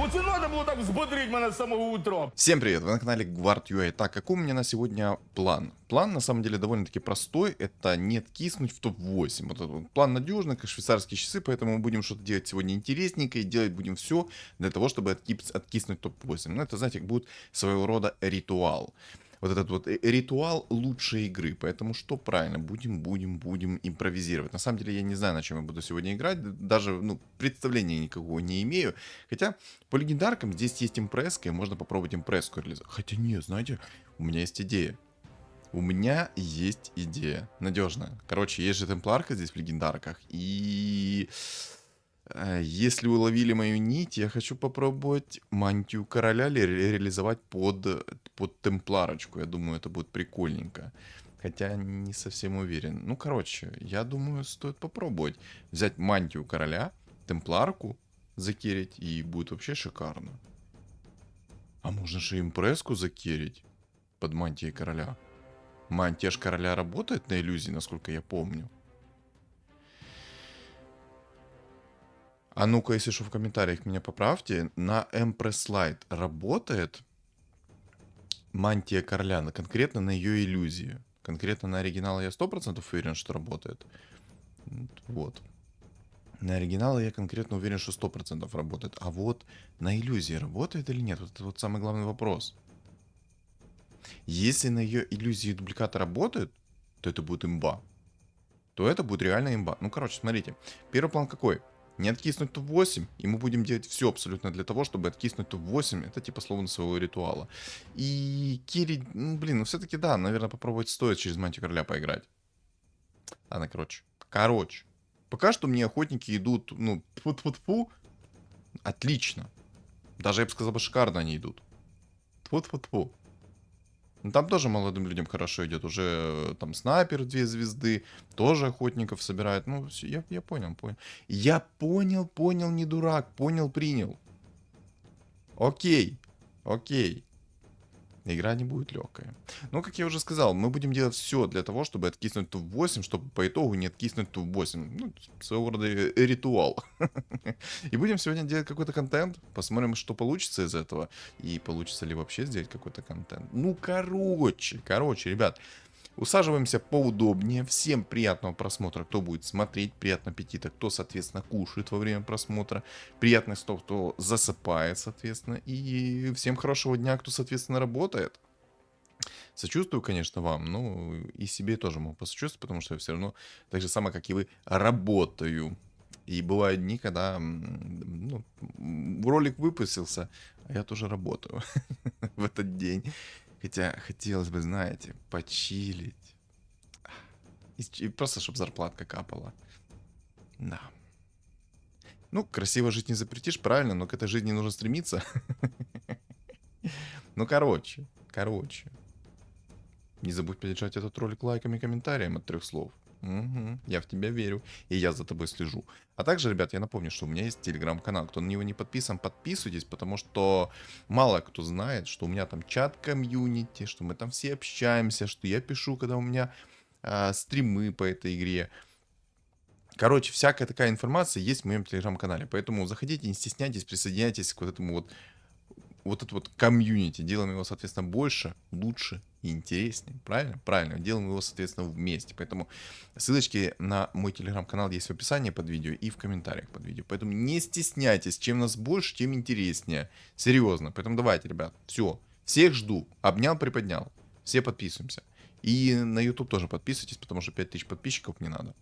Оце треба було так взбодрить мене з самого утра. Всем привет, вы на канале Guard.ua. Так, какой у меня на сегодня план? План на самом деле довольно-таки простой, это не откиснуть в топ-8. Вот этот вот план надежный, как швейцарские часы, поэтому мы будем что-то делать сегодня интересненькое, и делать будем все для того, чтобы откиснуть топ-8. Ну, это, знаете, будет своего рода ритуал. Вот этот вот ритуал лучшей игры. Поэтому что правильно? Будем импровизировать. На самом деле я не знаю, на чем я буду сегодня играть. Даже, представления никакого не имею. Хотя по легендаркам здесь есть импресска, и можно попробовать импресску реализовать. Хотя нет, знаете, у меня есть идея. У меня есть идея. Надежная. Короче, есть же темпларка здесь в легендарках. И... Если уловили мою нить, я хочу попробовать мантию короля реализовать под темпларочку. Я думаю, это будет прикольненько. Хотя не совсем уверен. Ну, короче, я думаю, стоит попробовать. Взять мантию короля, темпларку закерить, и будет вообще шикарно. А можно же импресску закерить под мантией короля. Мантия ж короля работает на иллюзии, насколько я помню. А ну-ка, если что, в комментариях меня поправьте. На Empress Light работает мантия короля, конкретно на ее иллюзии. Конкретно на оригинал я 100% уверен, что работает. Вот. На оригинал я конкретно уверен, что 100% работает. А вот на иллюзии работает или нет? Вот это вот самый главный вопрос. Если на ее иллюзии дубликаты работают, то это будет имба. То это будет реально имба. Ну, короче, смотрите. Первый план какой? Не откиснуть топ-8, и мы будем делать все абсолютно для того, чтобы откиснуть топ-8. Это типа словно своего ритуала. И Кири, все-таки да, наверное, попробовать стоит через мантию короля поиграть. Ладно, короче. Пока что мне охотники идут, тьфу-тьфу-тьфу, отлично. Даже, я бы сказал, шикарно они идут. Тьфу-тьфу-тьфу. Ну, там тоже молодым людям хорошо идет. Уже там снайпер 2 звезды. Тоже охотников собирает. Ну, я понял. Я понял, не дурак. Принял. Окей. Игра не будет легкая. Но, как я уже сказал, мы будем делать все для того, чтобы откиснуть топ-8, чтобы по итогу не откиснуть топ-8. Ну, своего рода ритуал. И будем сегодня делать какой-то контент. Посмотрим, что получится из этого. И получится ли вообще сделать какой-то контент. Ну, короче, ребят. Усаживаемся поудобнее. Всем приятного просмотра, кто будет смотреть. Приятного аппетита, кто, соответственно, кушает во время просмотра. Приятно, кто засыпает, соответственно. И всем хорошего дня, кто, соответственно, работает. Сочувствую, конечно, вам. Ну, и себе тоже могу посочувствовать, потому что я все равно, так же самое, как и вы, работаю. И бывают дни, когда ролик выпустился, а я тоже работаю в этот день. Хотя хотелось бы, знаете, почилить. И просто, чтобы зарплатка капала. Да. Ну, красиво жить не запретишь, правильно, но к этой жизни нужно стремиться. Ну, короче. Не забудь поддержать этот ролик лайком и комментарием от 3 слов. Угу, я в тебя верю, и я за тобой слежу. А также, ребят, я напомню, что у меня есть телеграм-канал. Кто на него не подписан, подписывайтесь, потому что мало кто знает, что у меня там чат-комьюнити, что мы там все общаемся, что я пишу, когда у меня стримы по этой игре. Короче, всякая такая информация есть в моем телеграм-канале. Поэтому заходите, не стесняйтесь, присоединяйтесь к вот этому вот это вот комьюнити. Делаем его, соответственно, больше, лучше и интереснее. Правильно? Правильно. Делаем его, соответственно, вместе. Поэтому ссылочки на мой телеграм-канал есть в описании под видео и в комментариях под видео. Поэтому не стесняйтесь. Чем нас больше, тем интереснее. Серьезно. Поэтому давайте, ребят. Все. Всех жду. Обнял, приподнял. Все подписываемся. И на YouTube тоже подписывайтесь, потому что 5000 подписчиков не надо.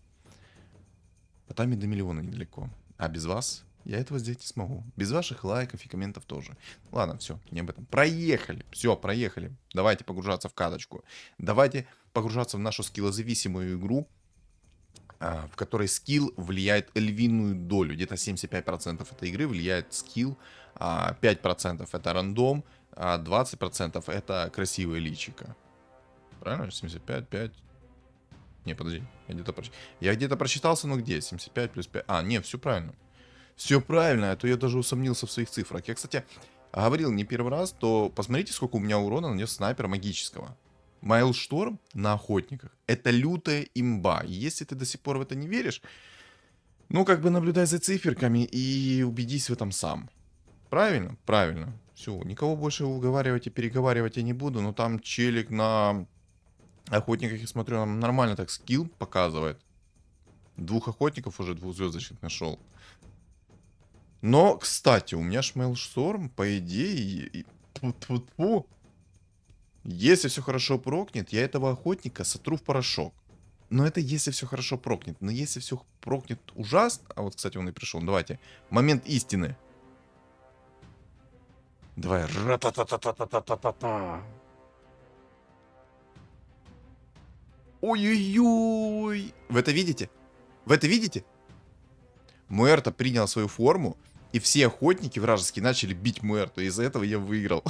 А там и до миллиона недалеко. А без вас... я этого сделать не смогу. Без ваших лайков и комментов тоже. Ладно, все, не об этом. Проехали. Все, проехали. Давайте погружаться в каточку. Давайте погружаться в нашу скиллозависимую игру, в которой скилл влияет львиную долю. Где-то 75% этой игры влияет скилл, 5% это рандом, а 20% это красивое личико. Правильно? 75, 5... Не, подожди. Я где-то просчитался, но где? 75 плюс 5... не, все правильно. Все правильно, а то я даже усомнился в своих цифрах. Я, кстати, говорил не первый раз, то посмотрите, сколько у меня урона нанес снайпер магического. Майлшторм на охотниках. Это лютая имба. И если ты до сих пор в это не веришь, наблюдай за циферками и убедись в этом сам. Правильно? Правильно. Все, никого больше уговаривать и переговаривать я не буду, но там челик на охотниках, я смотрю, он нормально так скилл показывает. 2 охотников уже 2-звездочных нашел. Но, кстати, у меня Шмейлшторм, по идее, тьфу-тьфу-тьфу, если все хорошо прокнет, я этого охотника сотру в порошок. Но это если все хорошо прокнет. Но если все прокнет ужасно... А вот, кстати, он и пришел. Давайте. Момент истины. Давай. Ра-та-та-та-та-та-та-та-та. Ой-ой-ой. Вы это видите? Вы это видите? Муэрто принял свою форму, и все охотники вражеские начали бить Муэрто. Из-за этого я выиграл.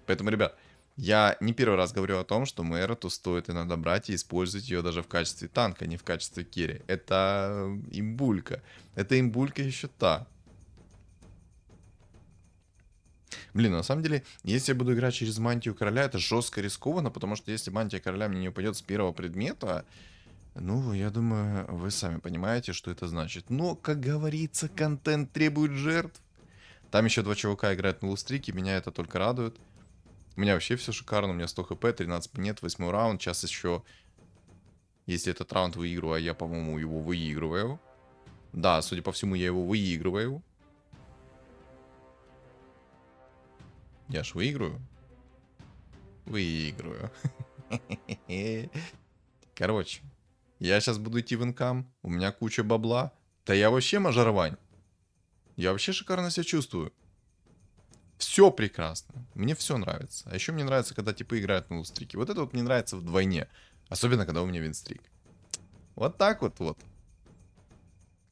Поэтому, ребят, я не первый раз говорю о том, что Муэрту стоит иногда брать и использовать ее даже в качестве танка, а не в качестве керри. Это имбулька. Это имбулька еще та. Блин, на самом деле, если я буду играть через мантию короля, это жестко рискованно, потому что если мантия короля мне не упадет с первого предмета, ну, я думаю, вы сами понимаете, что это значит. Но, как говорится, контент требует жертв. Там еще 2 чувака играют на лустрике, меня это только радует. У меня вообще все шикарно, у меня 100 хп, 13 монет, 8 раунд. Сейчас еще, если этот раунд выигрываю, а я, по-моему, его выигрываю. Да, судя по всему, я его выигрываю. Я ж выиграю. Выигрываю. Короче, я сейчас буду идти в инкам, у меня куча бабла. Да я вообще мажорвань. Я вообще шикарно себя чувствую. Все прекрасно. Мне все нравится. А еще мне нравится, когда типы играют на лустрике. Вот это вот мне нравится вдвойне. Особенно, когда у меня винстрик. Вот так вот вот.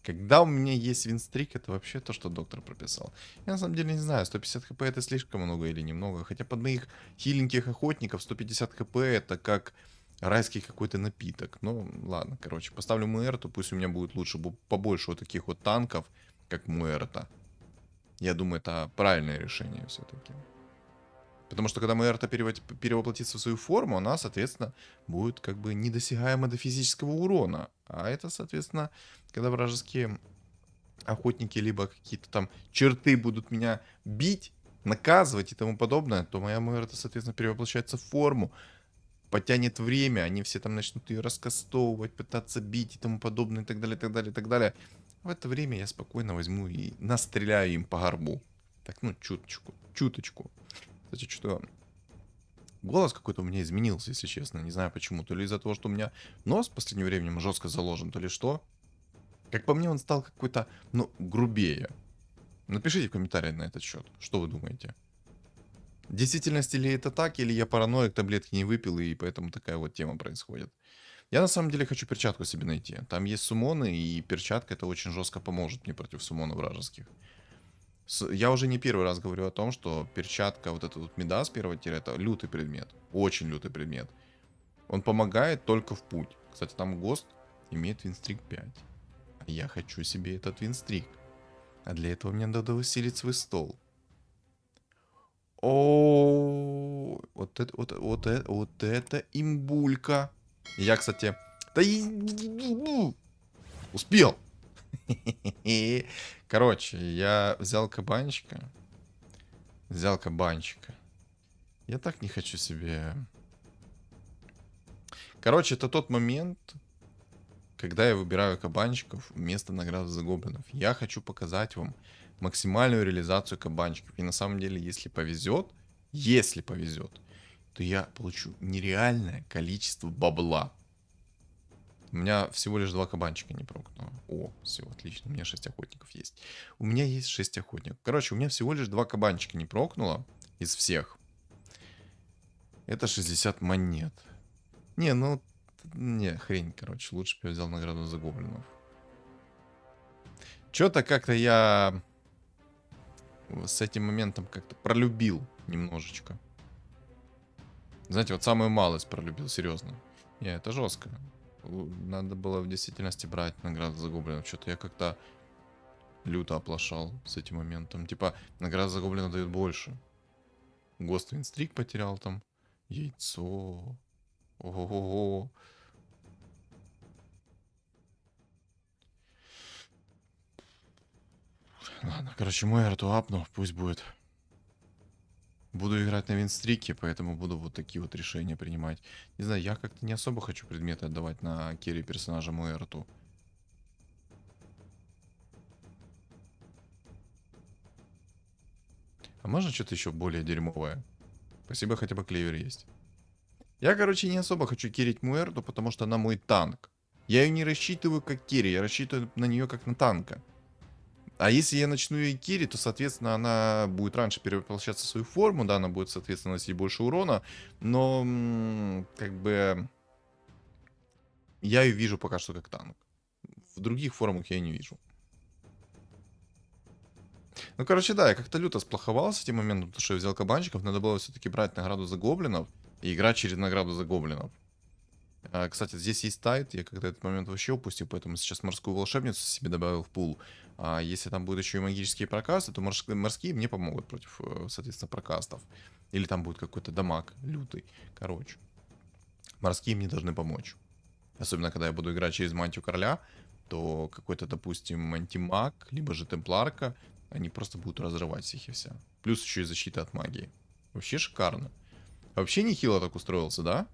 Когда у меня есть винстрик, это вообще то, что доктор прописал. Я на самом деле не знаю, 150 хп это слишком много или немного. Хотя под моих хиленьких охотников 150 хп это как райский какой-то напиток. Ну, ладно, короче, поставлю Муэрту, пусть у меня будет лучше, побольше вот таких вот танков, как Муэрта. Я думаю, это правильное решение все-таки. Потому что когда Муэрта перевоплотится в свою форму, она, соответственно, будет как бы недосягаема до физического урона. А это, соответственно, когда вражеские охотники либо какие-то там черты будут меня бить, наказывать и тому подобное, то моя Муэрта, соответственно, перевоплощается в форму, потянет время, они все там начнут ее раскастовывать, пытаться бить и тому подобное, и так далее, и так далее, и так далее. В это время я спокойно возьму и настреляю им по горбу. Так, ну, чуточку, чуточку. Кстати, что голос какой-то у меня изменился, если честно. Не знаю почему. То ли из-за того, что у меня нос в последнее время жестко заложен, то ли что. Как по мне, он стал какой-то, ну, грубее. Напишите в комментариях на этот счет. Что вы думаете? В действительности ли это так, или я параноик, таблетки не выпил, и поэтому такая вот тема происходит. Я на самом деле хочу перчатку себе найти. Там есть сумоны, и перчатка это очень жестко поможет мне против сумонов вражеских. Я уже не первый раз говорю о том, что перчатка, вот этот вот Мидас первого тира, это лютый предмет. Очень лютый предмет. Он помогает только в путь. Кстати, там ГОСТ имеет винстрик 5. А я хочу себе этот винстрик. А для этого мне надо усилить свой стол. О, вот это имбулька. Я, кстати... Да успел. Короче, я взял кабанчика. Взял кабанчика. Я так не хочу себе... Короче, это тот момент, когда я выбираю кабанчиков вместо награды за гоблинов. Я хочу показать вам максимальную реализацию кабанчиков. И на самом деле, если повезет, то я получу нереальное количество бабла. У меня всего лишь 2 кабанчика не прокнуло. О, все, отлично, у меня 6 охотников есть. У меня есть 6 охотников. Короче, у меня всего лишь 2 кабанчика не прокнуло из всех. Это 60 монет. Не, ну, не, хрень, короче. Лучше бы я взял награду за гоблинов. Что-то как-то я с этим моментом как-то пролюбил немножечко. Знаете, вот самую малость пролюбил, серьезно. Не, это жестко. Надо было в действительности брать награду за гоблинов. Что-то я как-то люто оплошал с этим моментом. Типа, награда за гоблина дает больше. Гост винстрик потерял там. Яйцо. Ого-го. Ладно, короче, мой арту апну, пусть будет. Буду играть на винстрике, поэтому буду вот такие вот решения принимать. Не знаю, я как-то не особо хочу предметы отдавать на керри персонажа мой арту. А можно что-то еще более дерьмовое? Спасибо, хотя бы клевер есть. Я, короче, не особо хочу керрить Муэрту, потому что она мой танк. Я ее не рассчитываю как керри, я рассчитываю на нее как на танка. А если я начну ее керри, то, соответственно, она будет раньше перевоплощаться в свою форму, да, она будет, соответственно, наносить больше урона, но, как бы, я ее вижу пока что как танк. В других формах я ее не вижу. Ну, короче, да, я как-то люто сплоховал с этим моментом, потому что я взял кабанчиков, надо было все-таки брать награду за гоблинов и играть через награду за гоблинов. Кстати, здесь есть тайт, я когда этот момент вообще упустил, поэтому сейчас морскую волшебницу себе добавил в пул. А если там будут еще и магические прокасты, то морские мне помогут против, соответственно, прокастов. Или там будет какой-то дамаг лютый. Короче, морские мне должны помочь. Особенно, когда я буду играть через мантию короля, то какой-то, допустим, антимаг, либо же темпларка, они просто будут разрывать всех и вся. Плюс еще и защита от магии. Вообще шикарно. Вообще нехило так устроился, да?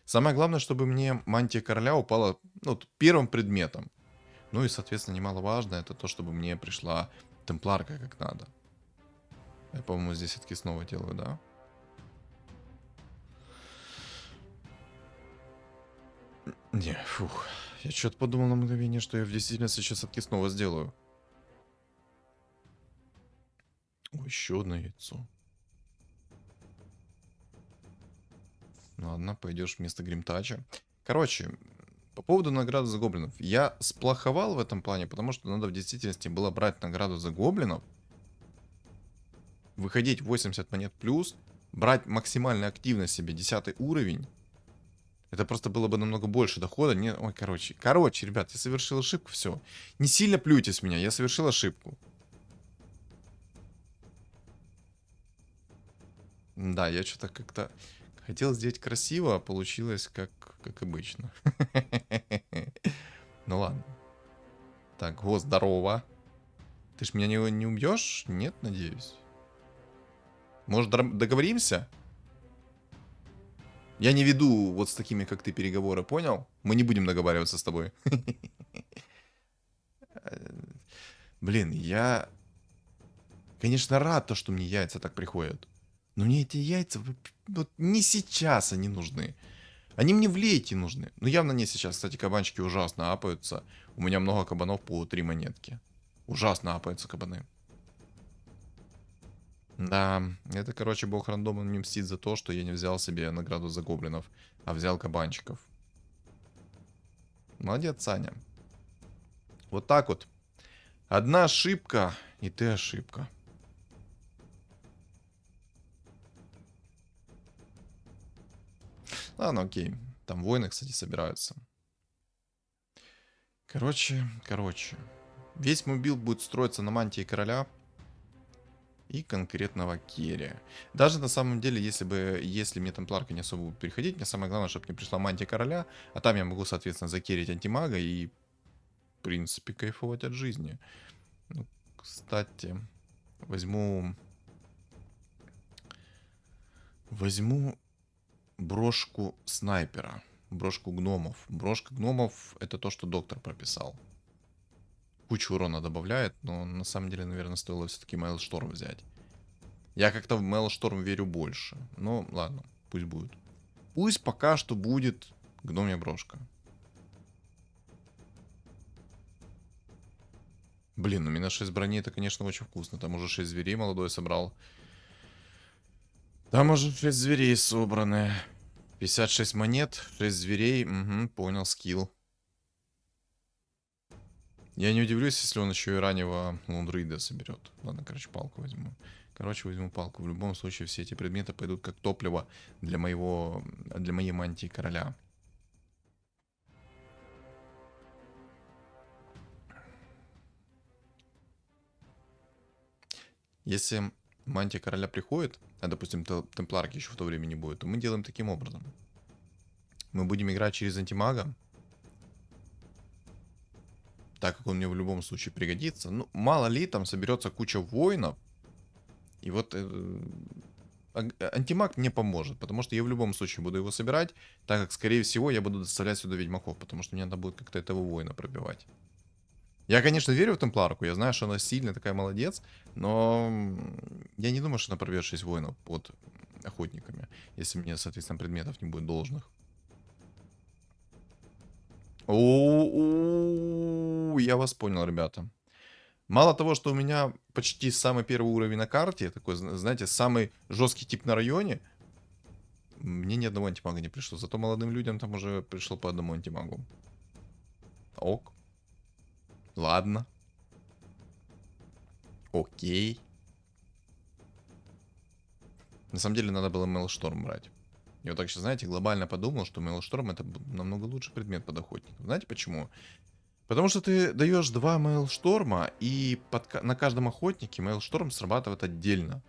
Самое главное, чтобы мне мантия короля упала, ну, первым предметом. Ну и, соответственно, немаловажно, это то, чтобы мне пришла темпларка как надо. Я, по-моему, здесь все-таки снова делаю, да? Не, фух. Я что-то подумал на мгновение, что я в действительности сейчас все-таки снова сделаю. Ой, еще одно яйцо. Ладно, пойдешь вместо гримтача. Короче, по поводу награды за гоблинов. Я сплоховал в этом плане, потому что надо в действительности было брать награду за гоблинов, выходить 80 монет плюс, брать максимальную активность себе 10 уровень. Это просто было бы намного больше дохода. Не... Ой, короче. Короче, ребят, я совершил ошибку, все. Не сильно плюйте с меня, я совершил ошибку. Да, я что-то как-то хотел сделать красиво, а получилось как обычно. Ну ладно. Так, го, здорово. Ты ж меня не убьешь? Нет, надеюсь. Может, договоримся? Я не веду вот с такими, как ты, переговоры, понял? Мы не будем договариваться с тобой. Блин, я, конечно, рад то, что мне яйца так приходят. Но мне эти яйца вот не сейчас они нужны. Они мне в лейте нужны. Ну, явно не сейчас. Кстати, кабанчики ужасно апаются. У меня много кабанов по 3 монетки. Ужасно апаются кабаны. Да, это, короче, бог рандома мне мстит за то, что я не взял себе награду за гоблинов, а взял кабанчиков. Молодец, Саня. Вот так вот. Одна ошибка, и ты ошибка. Ладно, окей. Там воины, кстати, собираются. Короче. Весь мой билд будет строиться на мантии короля и конкретного керри. Даже на самом деле, если мне темпларка не особо будет переходить, мне самое главное, чтобы мне пришла мантия короля, а там я могу, соответственно, закерить антимага и, в принципе, кайфовать от жизни. Ну, кстати, возьму брошку снайпера, брошку гномов. Брошка гномов — это то, что доктор прописал. Кучу урона добавляет, но на самом деле, наверное, стоило все-таки Maelstrom взять. Я как-то в Maelstrom верю больше. Но ладно, пусть будет. Пусть пока что будет гномья брошка. Блин, у меня 6 броней, это, конечно, очень вкусно. Там уже 6 зверей молодой собрал. Там уже 6 зверей собраны. 56 монет, 6 зверей. Угу, понял, скилл. Я не удивлюсь, если он еще и раннего лундруида соберет. Ладно, короче, палку возьму. Возьму палку. В любом случае, все эти предметы пойдут как топливо для моей мантии короля. Если мантия короля приходит, а, допустим, темпларки еще в то время не будет, то мы делаем таким образом. Мы будем играть через антимага. так как он мне в любом случае пригодится. Ну, мало ли, там соберется куча воинов, и вот антимаг мне поможет, потому что я в любом случае буду его собирать, так как, скорее всего, я буду доставлять сюда ведьмаков, потому что мне надо будет как-то этого воина пробивать. Я, конечно, верю в Темпларку, я знаю, что она сильная, такая молодец, но я не думаю, что она пробьет 6 воинов под охотниками, если мне, соответственно, предметов не будет должных. О, я вас понял, ребята. Мало того, что у меня почти самый первый уровень на карте, такой, знаете, самый жесткий тип на районе, мне ни одного антимага не пришло. Зато молодым людям там уже пришло по одному антимагу. Ок. Ладно. Окей. На самом деле надо было Maelstrom брать. Я вот так сейчас, знаете, глобально подумал, что Maelstrom это намного лучший предмет под охотников. Знаете почему? Потому что ты даешь 2 Maelstrom, и на каждом охотнике Maelstrom срабатывает отдельно.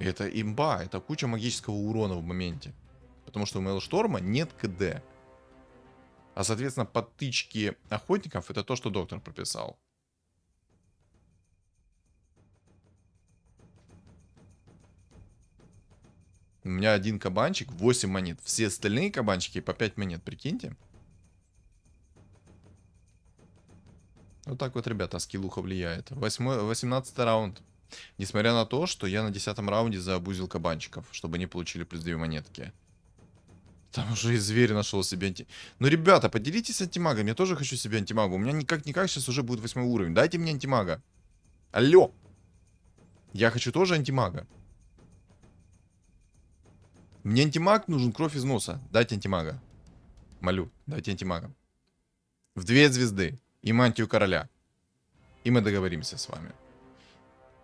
И это имба, это куча магического урона в моменте. Потому что у Maelstrom нет КД. А, соответственно, подтычки охотников это то, что доктор прописал. У меня один кабанчик, 8 монет. Все остальные кабанчики по 5 монет, прикиньте. Вот так вот, ребята, скиллуха влияет. 18 раунд. Несмотря на то, что я на 10 раунде заобузил кабанчиков, чтобы они получили плюс 2 монетки. Там уже и зверь нашел себе Ну, ребята, поделитесь антимагом. Я тоже хочу себе антимага. У меня никак-никак сейчас уже будет 8 уровень. Дайте мне антимага. Алло. Я хочу тоже антимага. Мне антимаг нужен, кровь из носа. Дайте антимага. Молю, дайте антимага. В 2 звезды. И мантию короля. И мы договоримся с вами.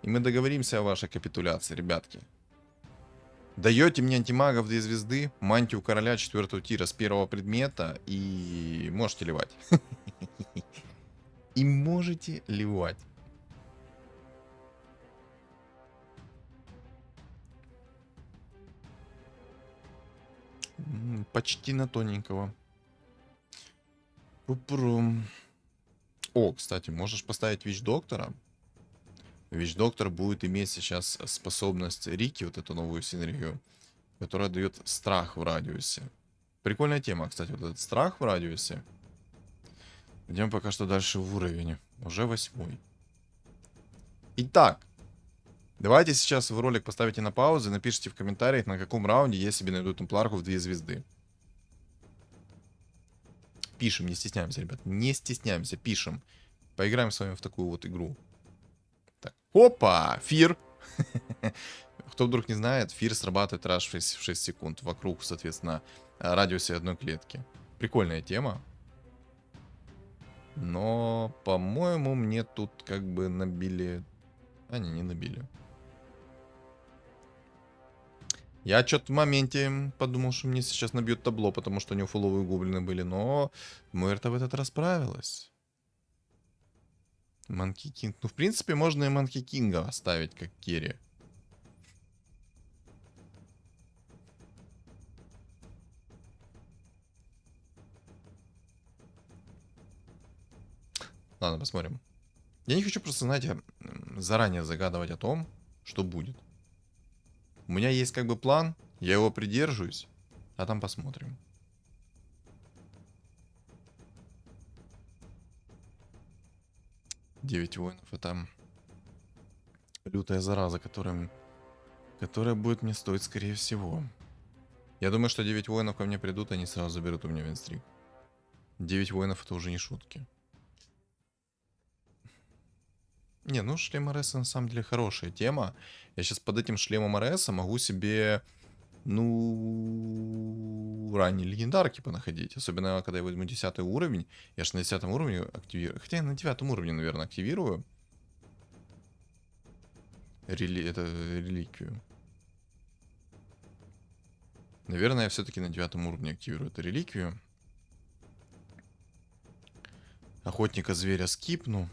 И мы договоримся о вашей капитуляции, ребятки. Даете мне антимага в 2 звезды, мантию короля 4 тира с первого предмета и можете ливать. И можете ливать. Почти на тоненького. Пупрум. О, кстати, можешь поставить Вич-доктора. Вич-доктор будет иметь сейчас способность Рики, вот эту новую синергию, которая дает страх в радиусе. Прикольная тема, кстати, вот этот страх в радиусе. Идем пока что дальше в уровень. Уже 8. Итак, давайте сейчас в ролик поставите на паузу и напишите в комментариях, на каком раунде я себе найду темпларку в 2 звезды. Пишем, не стесняемся, ребят. Не стесняемся, пишем. Поиграем с вами в такую вот игру. Так. Опа! Фир! Кто вдруг не знает, фир срабатывает раз в 6 секунд вокруг, соответственно, радиусе одной клетки. Прикольная тема. Но, по-моему, мне тут как бы набили... А, не набили. Я что-то в моменте подумал, что мне сейчас набьют табло, потому что у него фуловые гоблины были, но Мэрта в этот раз справилась. Манки Кинг. Ну, в принципе, можно и Манки Кинга оставить как керри. Ладно, посмотрим. Я не хочу просто, знаете, заранее загадывать о том, что будет. У меня есть как бы план, я его придерживаюсь, а там посмотрим. Девять воинов, это лютая зараза, которая будет мне стоить, скорее всего. Я думаю, что 9 воинов ко мне придут, они сразу заберут у меня винстрик. 9 воинов это уже не шутки. Не, ну шлем РС на самом деле хорошая тема. Я сейчас под этим шлемом РС могу себе, ну, ранние легендарки понаходить. Особенно, когда я возьму 10 уровень. Я же на 10 уровне активирую. Хотя я на 9 уровне, наверное, активирую. Это реликвию. Наверное, я все-таки на 9 уровне активирую эту реликвию. Охотника зверя скипну.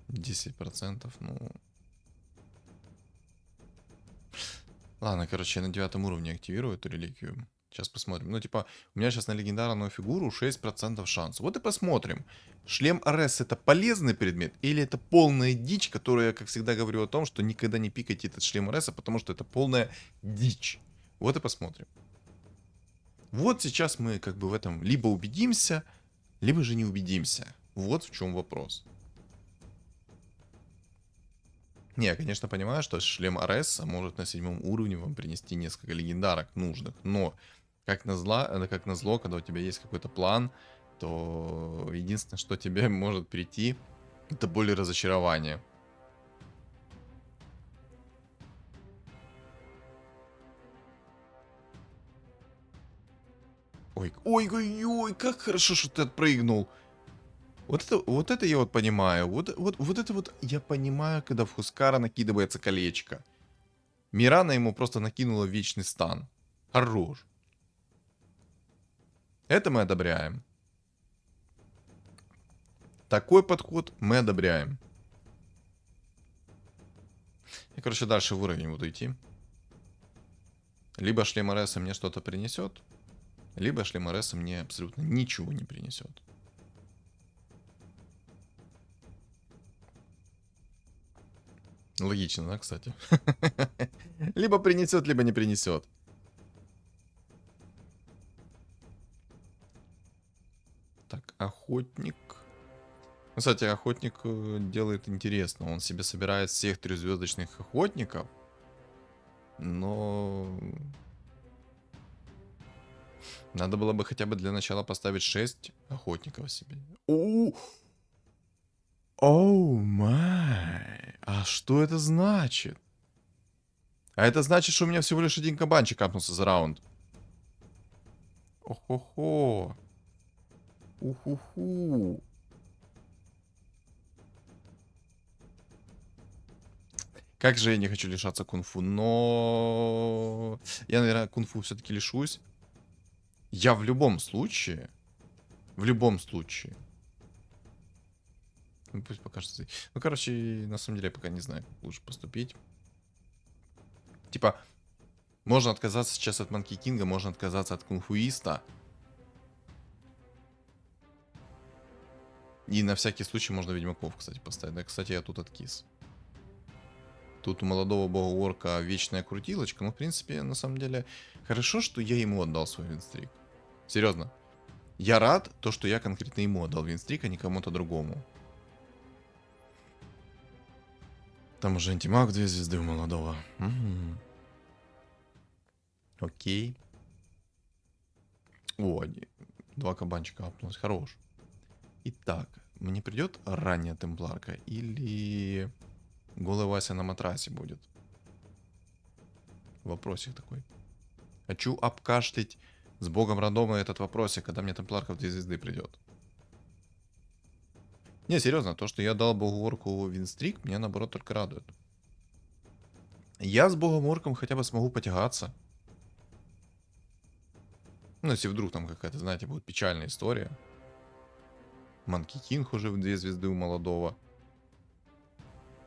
10%, ну... Ладно, короче, я на 9 уровне активирую эту реликвию. Сейчас посмотрим. Ну, типа, у меня сейчас на легендарную фигуру 6% шанс. Вот и посмотрим. Шлем Арес это полезный предмет или это полная дичь, которая, я, как всегда, говорю о том, что никогда не пикайте этот шлем Ареса, потому что это полная дичь. Вот и посмотрим. Вот сейчас мы как бы в этом либо убедимся, либо же не убедимся. Вот в чем вопрос. Не, я, конечно, понимаю, что шлем Ареса может на 7 уровне вам принести несколько легендарок нужных, но как назло, когда у тебя есть какой-то план, то единственное, что тебе может прийти, это более разочарование. Ой, ой, ой, ой, как хорошо, что ты отпрыгнул. Вот это я вот понимаю. Вот это вот я понимаю, когда в Хускара накидывается колечко. Мирана ему просто накинула вечный стан. Хорош. Это мы одобряем. Такой подход мы одобряем. Я, короче, дальше в уровень буду идти. Либо шлем РС мне что-то принесет, либо шлем РС мне абсолютно ничего не принесет. Логично, да, кстати? Либо принесет, либо не принесет. Так, охотник. Кстати, охотник делает интересно. Он себе собирает всех 3-звездочных охотников. Но... Надо было бы хотя бы для начала поставить 6 охотников себе. Оу май. А что это значит? А это значит, что у меня всего лишь один кабанчик капнулся за раунд. Охо-хо. Уху-ху. Как же я не хочу лишаться кунг-фу, но... Я, наверное, кунг-фу все-таки лишусь. Я в любом случае... Ну, пусть покажется. Ну, короче, на самом деле, я пока не знаю, как лучше поступить. Типа, можно отказаться сейчас от Манки Кинга, можно отказаться от кунг-фуиста. И на всякий случай можно ведьмаков, кстати, поставить. Да, кстати, я тут откис. Тут у молодого бога орка вечная крутилочка. Ну, в принципе, на самом деле, хорошо, что я ему отдал свой винстрик. Серьезно. Я рад, то, что я конкретно ему отдал винстрик, а не кому-то другому. Там уже антимаг 2 звезды у молодого. Угу. Окей. О, 2 кабанчика апнулось. Хорош. Итак, мне придет ранняя темпларка или голый Вася на матрасе будет? Вопросик такой. Хочу обкашлять с богом рандома этот вопросик, когда мне темпларка в 2 звезды придет. Не, серьезно, то, что я дал богу орку винстрик, меня наоборот только радует. Я с богом орком хотя бы смогу потягаться. Ну, если вдруг там какая-то, знаете, будет печальная история. Манки Кинг уже в 2 звезды у молодого.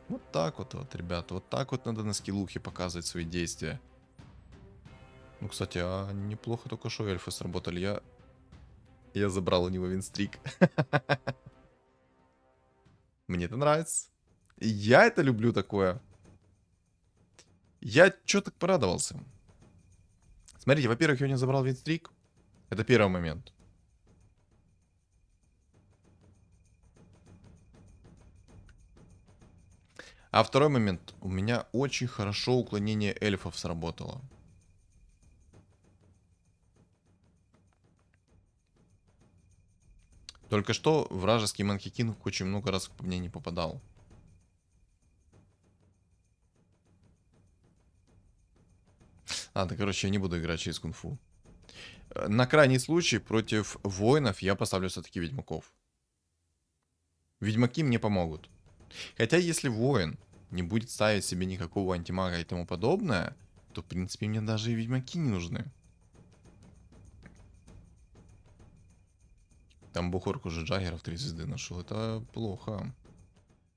Вот так вот, ребята. Вот так вот надо на скиллухе показывать свои действия. Ну, кстати, а неплохо только что эльфы сработали. Я забрал у него винстрик. Мне это нравится. Я это люблю такое. Я чё так порадовался. Смотрите, во-первых, я у него забрал винстрик. Это первый момент. А второй момент. У меня очень хорошо уклонение эльфов сработало. Только что вражеский Манки Кинг очень много раз по мне не попадал. Ладно, короче, я не буду играть через кунг-фу. На крайний случай против воинов я поставлю все-таки ведьмаков. Ведьмаки мне помогут. Хотя если воин не будет ставить себе никакого антимага и тому подобное, то в принципе мне даже и ведьмаки не нужны. Там Бухорк уже Джаггеров 3 звезды нашел. Это плохо.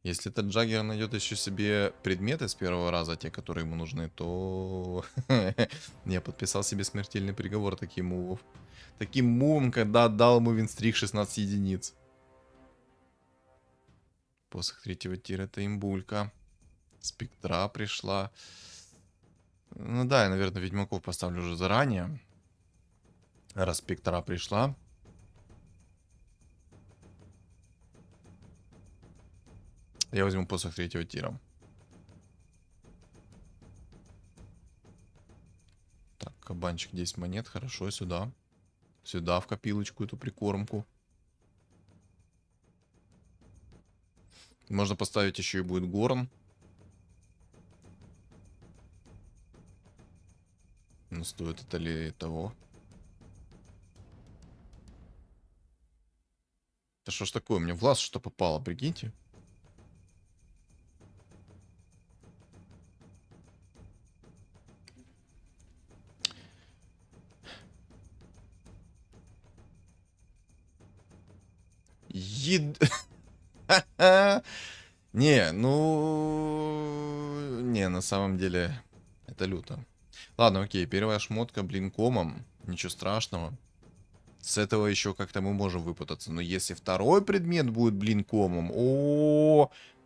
Если этот Джаггер найдет еще себе предметы с первого раза, те, которые ему нужны, то я подписал себе смертельный приговор таким мувов. Таким мувом, когда отдал ему винстрик 16 единиц. Посох третьего тира — это имбулька. Спектра пришла. Ну да, я, наверное, ведьмаков поставлю уже заранее. Раз спектра пришла. Я возьму посох третьего тира. Так, кабанчик 10 монет. Хорошо, сюда. Сюда, в копилочку, эту прикормку. Можно поставить еще и будет Горн. Но стоит это ли того? Да что ж такое? Мне в глаз что попало, прикиньте. Не, ну... Не, на самом деле, это люто. Ладно, окей, первая шмотка блинкомом. Ничего страшного. С этого еще как-то мы можем выпутаться. Но если второй предмет будет блинкомом,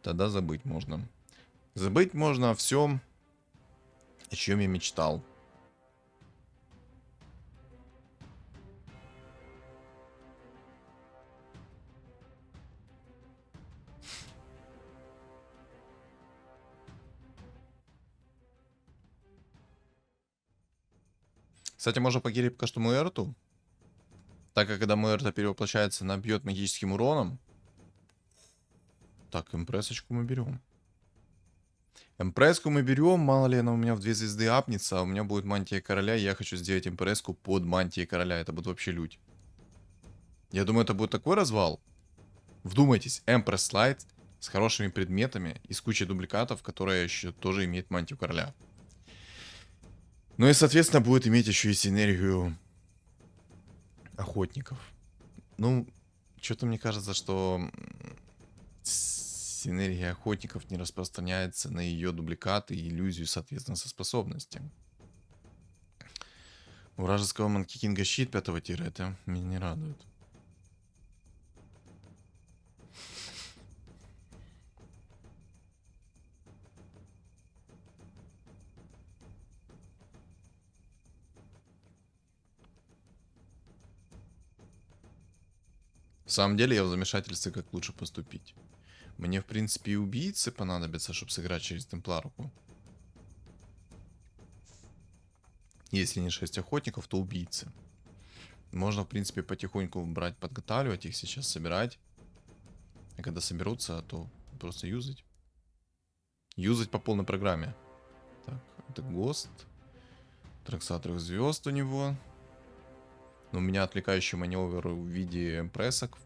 тогда забыть можно. Забыть можно о всем, о чем я мечтал. Кстати, можно погирить пока что Муэрту. Так как когда Муэрта перевоплощается, она бьет магическим уроном. Так, импрессочку мы берем. Импресску мы берем, мало ли она у меня в 2 звезды апнется, а у меня будет мантия короля, и я хочу сделать импресску под мантией короля. Это будет вообще лють. Я думаю, это будет такой развал. Вдумайтесь, Empress Light с хорошими предметами и с кучей дубликатов, которая еще тоже имеет мантию короля. Ну и, соответственно, будет иметь еще и синергию охотников. Ну, что-то мне кажется, что синергия охотников не распространяется на ее дубликаты и иллюзию, соответственно, со способностью. У вражеского Манки Кинга щит 5-го тира, это меня не радует. В самом деле я в замешательстве, как лучше поступить. Мне, в принципе, и убийцы понадобятся, чтобы сыграть через темпларку. Если не 6 охотников, то убийцы. Можно, в принципе, потихоньку брать, подготавливать их сейчас, собирать. А когда соберутся, то просто юзать. Юзать по полной программе. Так, это ГОСТ. Трекса 3 звезд у него. Но у меня отвлекающий маневр в виде прессок.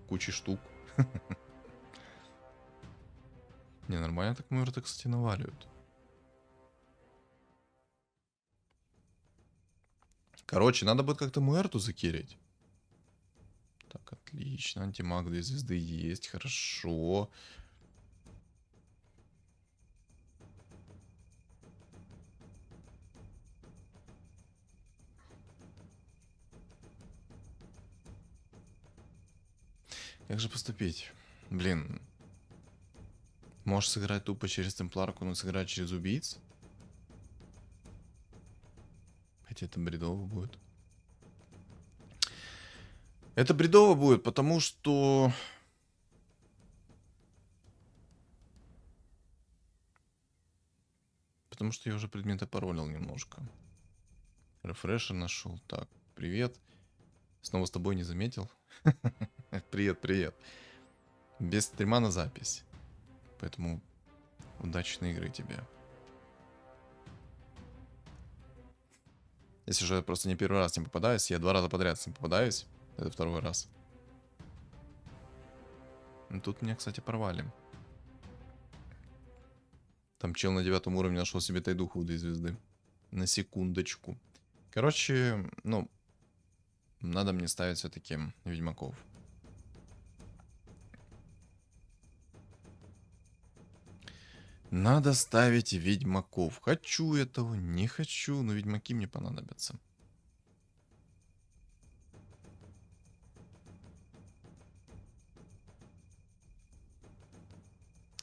Кучи штук. Не, нормально так муэрты, кстати, наваливают. Короче, надо будет как-то муэрту закирить. Так, отлично. Антимаг 2 звезды есть. Хорошо. Как же поступить? Блин. Можешь сыграть тупо через темпларку, но сыграть через убийц? Хотя это бредово будет. Это бредово будет, потому что... Потому что я уже предметы паролил немножко. Рефрешер нашел. Так, привет. Снова с тобой не заметил. Привет, привет. Без стрима на запись. Поэтому удачной игры тебе. Если же я просто не первый раз не попадаюсь, я 2 раза подряд с ним попадаюсь. Это 2-й раз. Тут меня, кстати, порвали. Там чел на 9 уровне нашел себе тайдуху в 2 звезды. На секундочку. Короче, ну, надо мне ставить все-таки ведьмаков. Надо ставить ведьмаков. Хочу этого, не хочу, но ведьмаки мне понадобятся.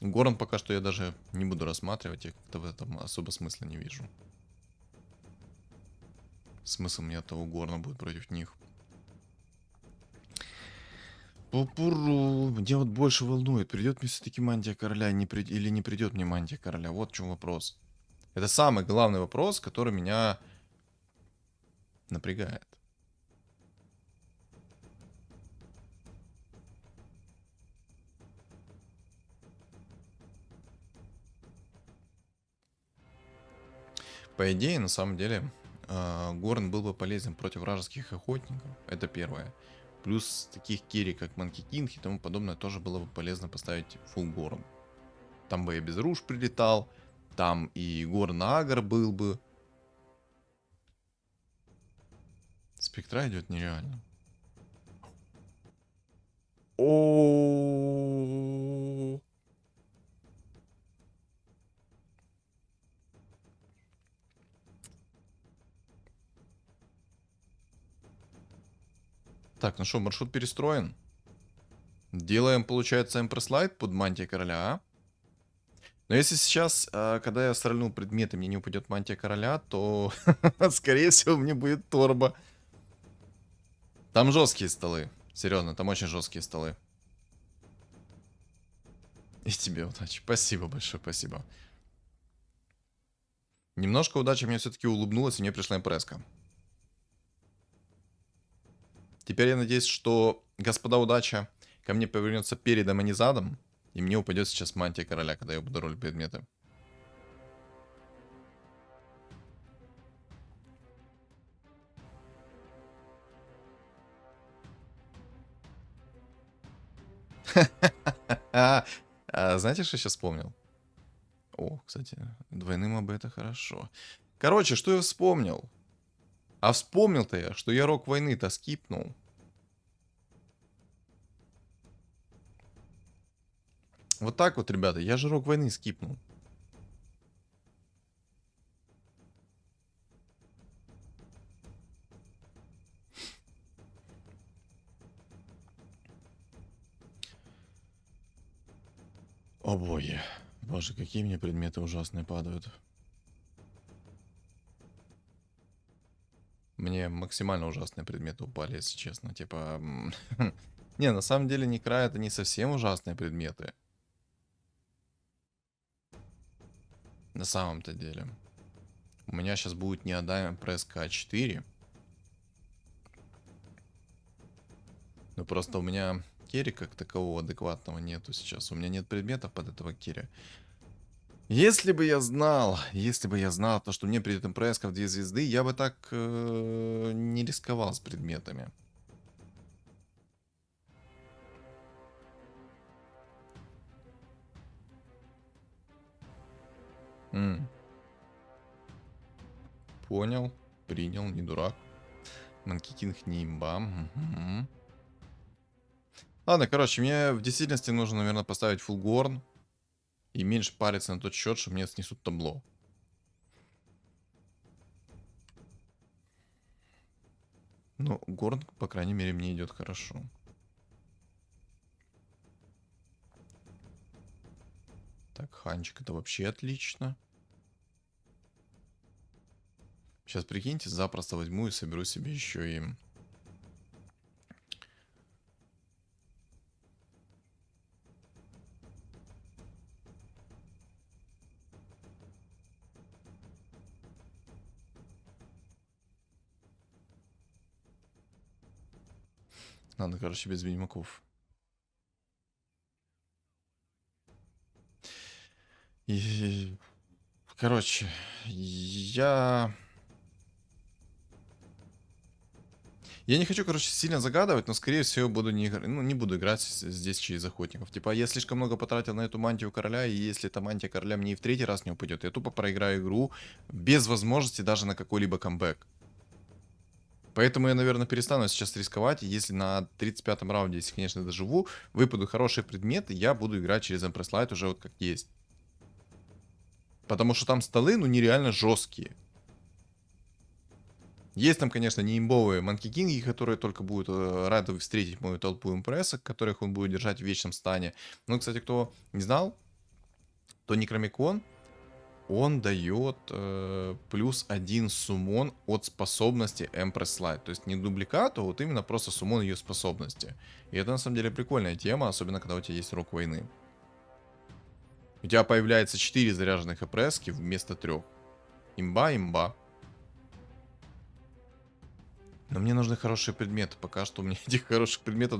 Горн пока что я даже не буду рассматривать, я как-то в этом особо смысла не вижу. Смысл мне от того Горна будет против них. Пупуру. Меня вот больше волнует, придет мне все-таки мантия короля или не придет мне мантия короля. Вот в чем вопрос. Это самый главный вопрос, который меня напрягает. По идее, на самом деле, Горн был бы полезен против вражеских охотников. Это первое. Плюс таких керри, как Манки Кинг и тому подобное, тоже было бы полезно поставить фулл Горн. Там бы и Безруш прилетал, там и Горн Агр был бы. Спектра идет нереально. О. Так, ну что, маршрут перестроен. Делаем, получается, эмпресс-лайт под мантией короля, а? Но если сейчас, когда я стрельну предметы, мне не упадет мантия короля, то, скорее всего, мне будет торба. Там жесткие столы. Серьезно, там очень жесткие столы. И тебе удачи. Спасибо большое, спасибо. Немножко удачи мне все-таки улыбнулась, и мне пришла импреска. Теперь я надеюсь, что господа удача ко мне повернется передом, а не задом. И мне упадет сейчас мантия короля, когда я буду ролить предметы. Знаете, что я сейчас вспомнил? О, кстати, двойные мобы это хорошо. Короче, что я вспомнил? А вспомнил-то я, что я рок войны-то скипнул. Вот так вот, ребята, я же рок войны скипнул. О боги. Боже, какие мне предметы ужасные падают. Мне максимально ужасные предметы упали, если честно. Типа... Не, на самом деле Некра это не совсем ужасные предметы. На самом-то деле. У меня сейчас будет неотдаем пресс К4. Ну просто у меня керри как такового адекватного нету сейчас. У меня нет предметов под этого керри. Если бы я знал, то, что мне придет импреска в 2 звезды, я бы так не рисковал с предметами. Понял, принял, не дурак. Манки Кинг не имба. Угу. Ладно, короче, мне в действительности нужно, наверное, поставить фулл Горн. И меньше париться на тот счет, что мне снесут табло. Ну, Горн, по крайней мере, мне идет хорошо. Так, Ханчик, это вообще отлично. Сейчас, прикиньте, запросто возьму и соберу себе еще и... Надо, короче, без ведьмаков. И... Короче, я не хочу, короче, сильно загадывать, но, скорее всего, буду не буду играть здесь через охотников. Типа, я слишком много потратил на эту мантию короля, и если эта мантия короля мне и в 3-й раз не упадет, я тупо проиграю игру без возможности даже на какой-либо камбэк. Поэтому я, наверное, перестану сейчас рисковать. И если на 35-м раунде, если, конечно, доживу, выпадут хорошие предметы, я буду играть через Empress Light уже вот как есть. Потому что там столы, ну, нереально жесткие. Есть там, конечно, неимбовые манки-кинги, которые только будут рады встретить мою толпу импрессок, которых он будет держать в вечном стане. Ну, кстати, кто не знал, то Некромикон, он дает плюс 1 суммон от способности Empress Light. То есть не дубликат, а вот именно просто суммон ее способности. И это на самом деле прикольная тема, особенно когда у тебя есть Рок Войны. У тебя появляется 4 заряженных эпрески вместо 3. Имба, имба. Но мне нужны хорошие предметы. Пока что у меня этих хороших предметов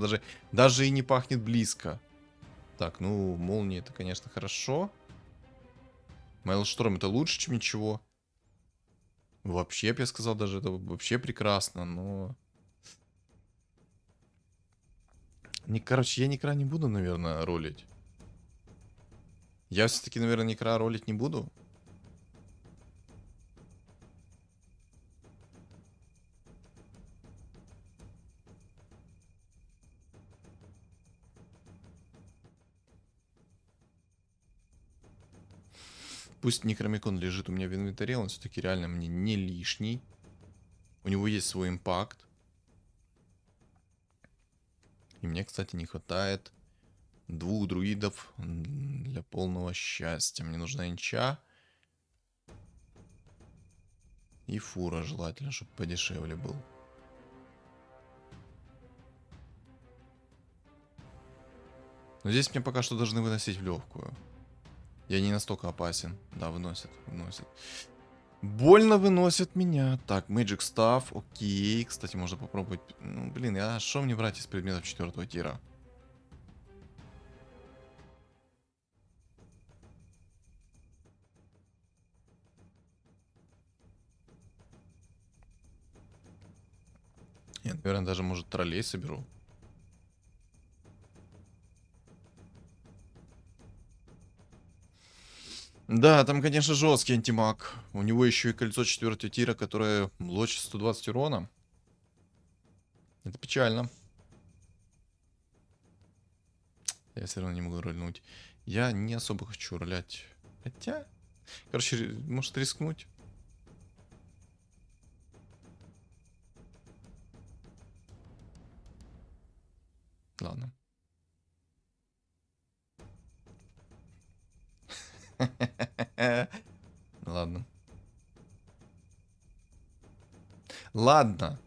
даже и не пахнет близко. Так, ну, молния это, конечно, хорошо. Майлшторм это лучше, чем ничего. Вообще, я бы сказал, даже это вообще прекрасно, но... Короче, я Некра не буду, наверное, ролить. Я все-таки, наверное, Некра ролить не буду. Пусть Некромикон лежит у меня в инвентаре, он все-таки реально мне не лишний. У него есть свой импакт. И мне, кстати, не хватает 2 друидов для полного счастья. Мне нужна инча. И фура желательно, чтобы подешевле был. Но здесь мне пока что должны выносить в легкую. Я не настолько опасен. Да, выносит. Больно выносит меня. Так, Magic Staff, окей. Кстати, можно попробовать... Ну, блин, а что мне брать из предметов 4-го тира? Я, наверное, даже, может, троллей соберу. Да, там, конечно, жесткий антимаг. У него еще и кольцо 4-го тира, которое блочит 120 урона. Это печально. Я все равно не могу рольнуть. Я не особо хочу ролять. Хотя... Короче, может рискнуть. Ладно. Ладно. Ладно.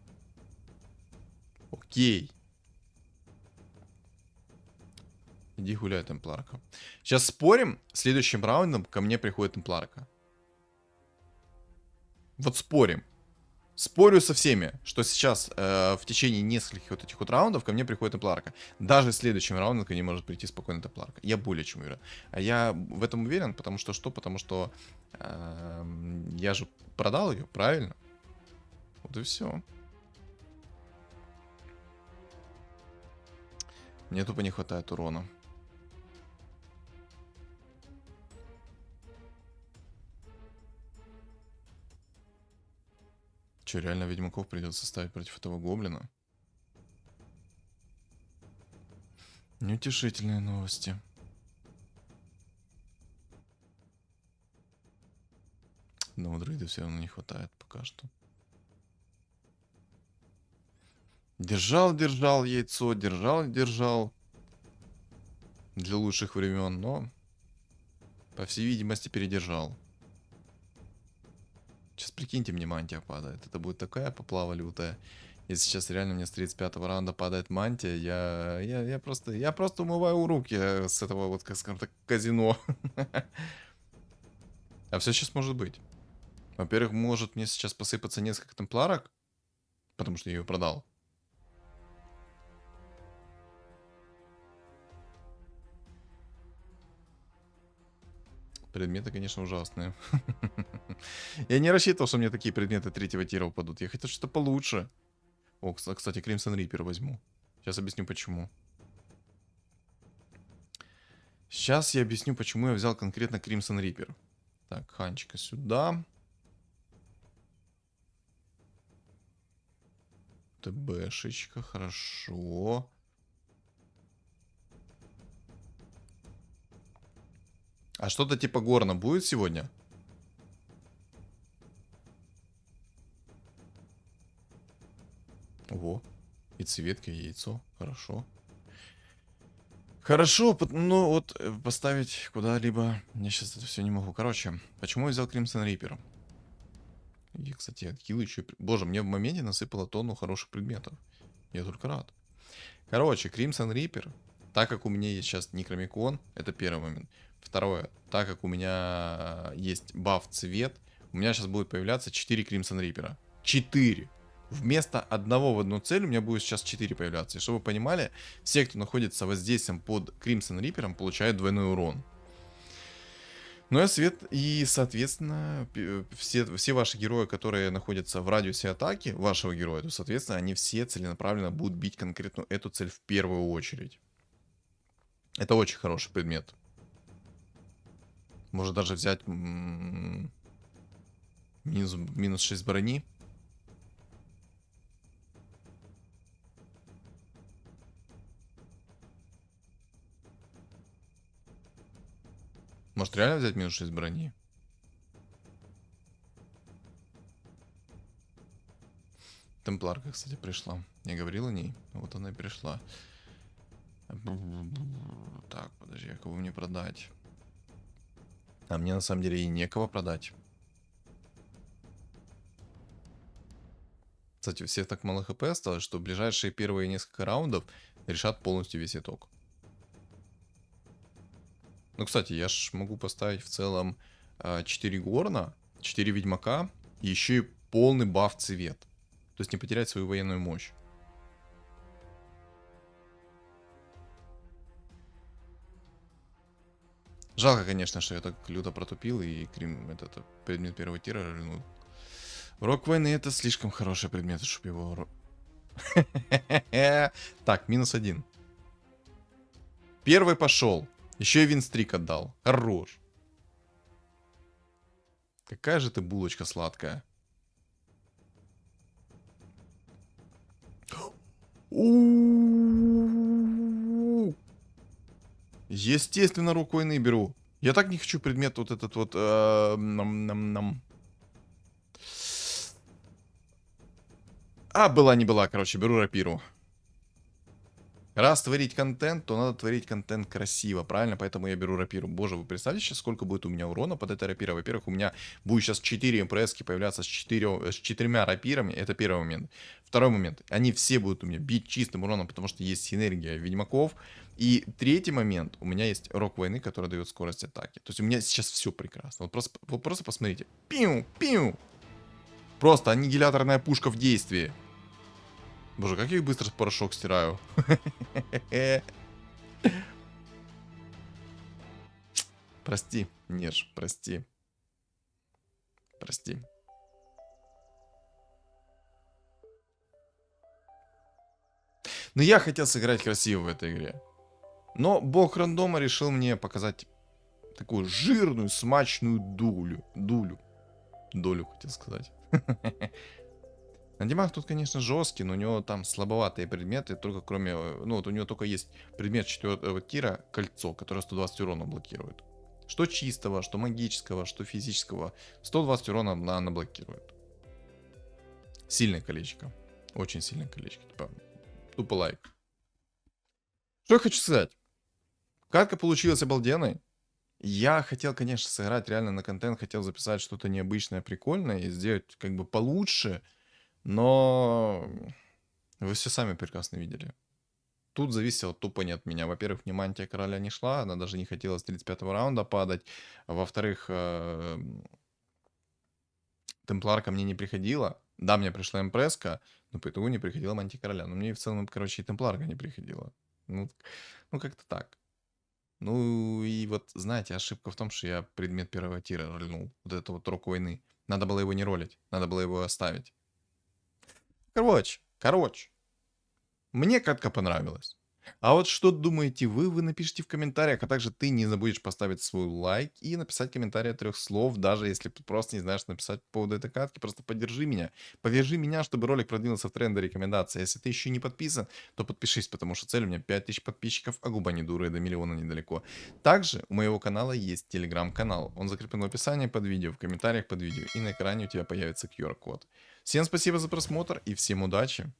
Окей. Иди гуляй, темпларка. Сейчас спорим, следующим раундом ко мне приходит темпларка. Вот спорим. Спорю со всеми, что сейчас в течение нескольких вот этих вот раундов ко мне приходит темпларка. Даже следующим раундом ко мне может прийти спокойно темпларка. Я более чем уверен. А я в этом уверен, потому что что? Потому что я же продал ее, правильно? Вот и все. Мне тупо не хватает урона. Че, реально ведьмаков придется ставить против этого гоблина? Неутешительные новости. Но друида все равно не хватает пока что. Держал яйцо, держал. Для лучших времен, но, по всей видимости, передержал. Сейчас прикиньте, мне мантия падает. Это будет такая поплава лютая. Если сейчас реально мне с 35-го раунда падает мантия, я просто умываю руки с этого вот, как скажем так, казино. А все сейчас может быть. Во-первых, может мне сейчас посыпаться несколько темпларок, потому что я ее продал. Предметы, конечно, ужасные. Я не рассчитывал, что мне такие предметы 3-го тира упадут. Я хотел что-то получше. О, кстати, Crimson Reaper возьму. Сейчас объясню, почему. Сейчас я объясню, почему я взял конкретно Crimson Reaper. Так, Ханчика сюда. ТБшечка, хорошо. А что-то типа Горна будет сегодня? Яйцеветка, яйцо. Хорошо. Хорошо, ну вот поставить куда-либо. Я сейчас это все не могу. Короче, почему я взял Crimson Reaper? И, кстати, отхил еще. Боже, мне в моменте насыпало тонну хороших предметов. Я только рад. Короче, Crimson Reaper, так как у меня есть сейчас Necromicon, это первый момент. Второе, так как у меня есть баф цвет, у меня сейчас будет появляться 4 Crimson Reaper. 4! Вместо одного в одну цель у меня будет сейчас 4 появляться. И чтобы вы понимали, все, кто находится воздействием под Crimson Reaper, получают двойной урон. Ну и свет, и, соответственно, все ваши герои, которые находятся в радиусе атаки вашего героя, то, соответственно, они все целенаправленно будут бить конкретно эту цель в первую очередь. Это очень хороший предмет. Можно даже взять минус 6 брони. Может реально взять минус 6 брони? Темпларка, кстати, пришла. Я говорил о ней. Вот она и пришла. Так, подожди, а кого мне продать? А мне на самом деле и некого продать. Кстати, у всех так мало хп осталось, что ближайшие первые несколько раундов решат полностью весь итог. Ну, кстати, я ж могу поставить в целом 4 Горна, 4 Ведьмака и еще и полный баф цвет. То есть не потерять свою военную мощь. Жалко, конечно, что я так люто протупил и этот предмет первого тира рванул. Урок войны это слишком хороший предмет, чтобы его... Так, -1. Первый пошел. Еще и винстрик отдал. Хорош. Какая же ты булочка сладкая. Естественно, рук войны беру. Я так не хочу предмет вот этот вот... была не была, короче, беру рапиру. Раз творить контент, то надо творить контент красиво, правильно? Поэтому я беру рапиру. Боже, вы представьте сейчас, сколько будет у меня урона под этой рапирой. Во-первых, у меня будет сейчас 4 МПСки появляться с 4 рапирами. Это первый момент. Второй момент. Они все будут у меня бить чистым уроном, потому что есть синергия ведьмаков. И третий момент. У меня есть рок войны, который дает скорость атаки. То есть у меня сейчас все прекрасно. Вот просто посмотрите. Пиу, пиу. Просто аннигиляторная пушка в действии. Боже, как я их быстро порошок стираю. Прости, Неж, прости. Прости. Но я хотел сыграть красиво в этой игре. Но бог рандома решил мне показать такую жирную, смачную долю, хотел сказать. Андимаг тут, конечно, жесткий, но у него там слабоватые предметы, только кроме... Ну, вот у него только есть предмет 4-го тира, кольцо, которое 120 урона блокирует. Что чистого, что магического, что физического. 120 урона она блокирует. Сильное колечко. Очень сильное колечко. Типа, тупо лайк. Что я хочу сказать? Катка получилась обалденной. Я хотел, конечно, сыграть реально на контент, хотел записать что-то необычное, прикольное и сделать как бы получше. Но вы все сами прекрасно видели. Тут зависело тупо не от меня. Во-первых, мне мантия короля не шла, она даже не хотела с 35-го раунда падать. Во-вторых, темпларка мне не приходила. Да, мне пришла импреска, но по итогу не приходила мантия короля. Но мне в целом, короче, и темпларка не приходила. Ну как-то так. Ну и вот, знаете, ошибка в том, что я предмет первого тира ролил. Вот это вот рок войны. Надо было его не ролить, надо было его оставить. Короче. Мне катка понравилась. А вот что думаете вы напишите в комментариях. А также ты не забудешь поставить свой лайк и написать комментарий от 3 слов. Даже если ты просто не знаешь написать по поводу этой катки, просто поддержи меня. Повяжи меня, чтобы ролик продвинулся в тренды рекомендаций. Если ты еще не подписан, то подпишись, потому что цель у меня 5000 подписчиков, а губа не дура и до миллиона недалеко. Также у моего канала есть телеграм-канал. Он закреплен в описании под видео, в комментариях под видео. И на экране у тебя появится QR-код. Всем спасибо за просмотр и всем удачи!